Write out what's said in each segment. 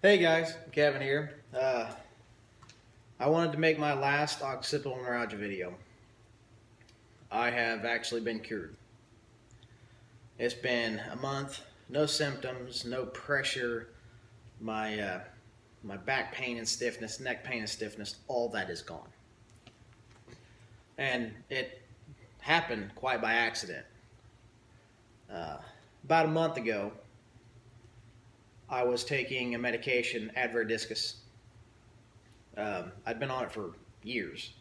Hey guys, Kevin here. I wanted to make my last occipital neuralgia video. I have actually been cured. It's been a month, no symptoms, no pressure. My back pain and stiffness, neck pain and stiffness, all that is gone. And it happened quite by accident. About a month ago, I was taking a medication, Advair Discus. I'd been on it for years,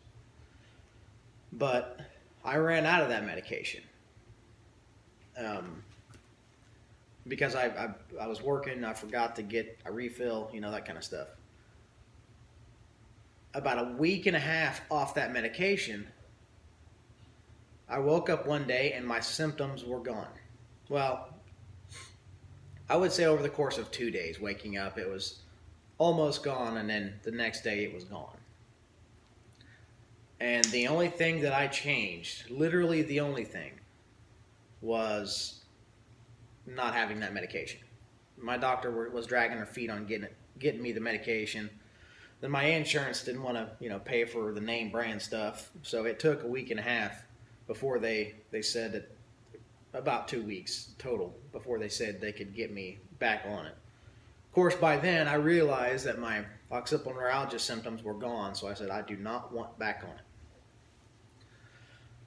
but I ran out of that medication because I was working. I forgot to get a refill, that kind of stuff. About a week and a half off that medication, I woke up one day and my symptoms were gone. Well, I would say over the course of 2 days, waking up, it was almost gone, and then the next day it was gone. And the only thing that I changed, literally the only thing, was not having that medication. My doctor was dragging her feet on getting me the medication. Then my insurance didn't want to, pay for the name brand stuff, so it took a week and a half before they said that, about 2 weeks total, before they said they could get me back on it. Of course, by then I realized that my occipital neuralgia symptoms were gone, so I said I do not want back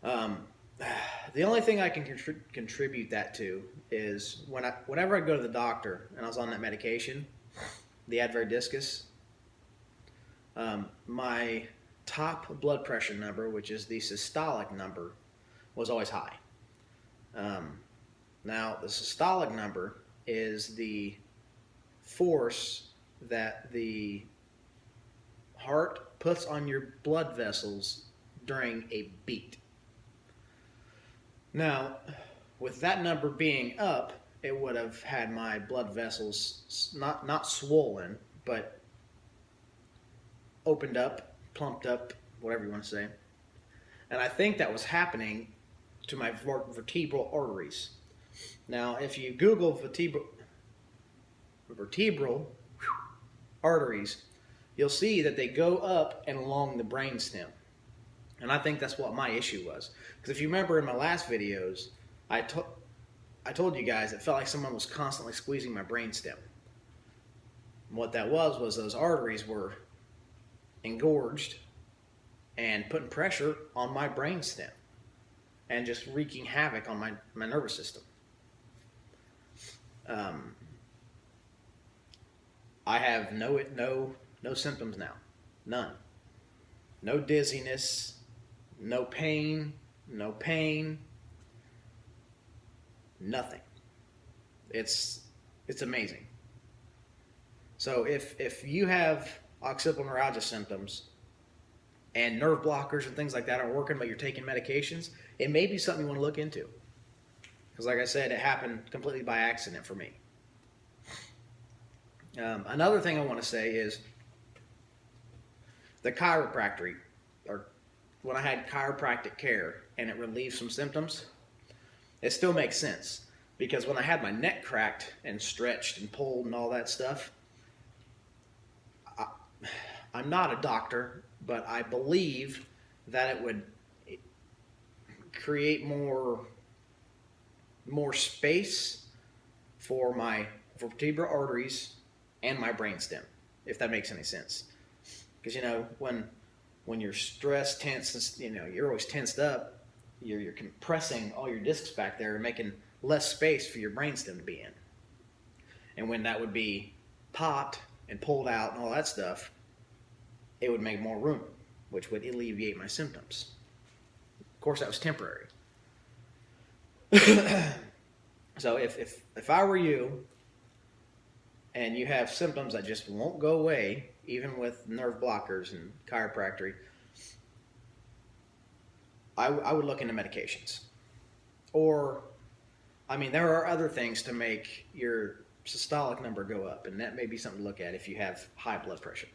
on it. The only thing I can contribute that to is whenever I go to the doctor and I was on that medication, the Advair Discus, my top blood pressure number, which is the systolic number, was always high. Now, the systolic number is the force that the heart puts on your blood vessels during a beat. Now, with that number being up, it would have had my blood vessels not swollen, but opened up, plumped up, whatever you want to say. And I think that was happening to my vertebral arteries. Now, if you Google vertebral arteries, you'll see that they go up and along the brainstem. And I think that's what my issue was. Because if you remember in my last videos, I told you guys it felt like someone was constantly squeezing my brainstem. And what that was those arteries were engorged and putting pressure on my brainstem and just wreaking havoc on my nervous system. I have no symptoms now. None. No dizziness, no pain, nothing. It's amazing. So if you have occipital neuralgia symptoms and nerve blockers and things like that aren't working, but you're taking medications, it may be something you want to look into. Because like I said, it happened completely by accident for me. Another thing I want to say is the chiropractic, or when I had chiropractic care and it relieved some symptoms, it still makes sense. Because when I had my neck cracked and stretched and pulled and all that stuff, I'm not a doctor, but I believe that it would create more space for my vertebral arteries and my brainstem, if that makes any sense. Because when you're stressed, tense, you're always tensed up, you're compressing all your discs back there and making less space for your brainstem to be in. And when that would be popped and pulled out and all that stuff, it would make more room, which would alleviate my symptoms. Of course, that was temporary. So if I were you and you have symptoms that just won't go away, even with nerve blockers and chiropractic, I would look into medications. Or, there are other things to make your systolic number go up, and that may be something to look at if you have high blood pressure.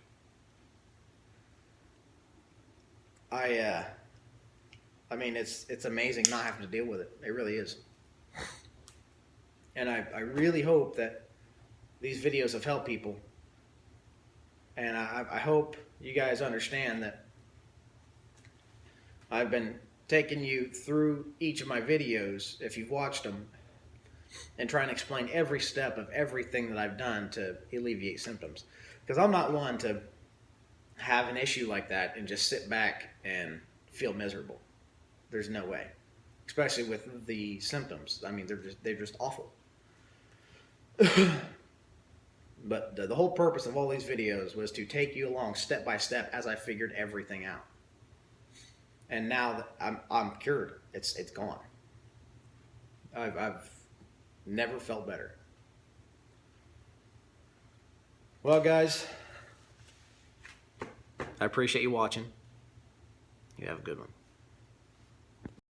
It's amazing not having to deal with it. It really is. And I really hope that these videos have helped people And I hope you guys understand that I've been taking you through each of my videos, if you've watched them, and trying to explain every step of everything that I've done to alleviate symptoms. Because I'm not one to have an issue like that and just sit back and feel miserable. There's no way. Especially with the symptoms. I mean, they're just awful. But the whole purpose of all these videos was to take you along step by step as I figured everything out. And now that I'm cured. It's gone. I've never felt better. Well, guys, I appreciate you watching. You have a good one.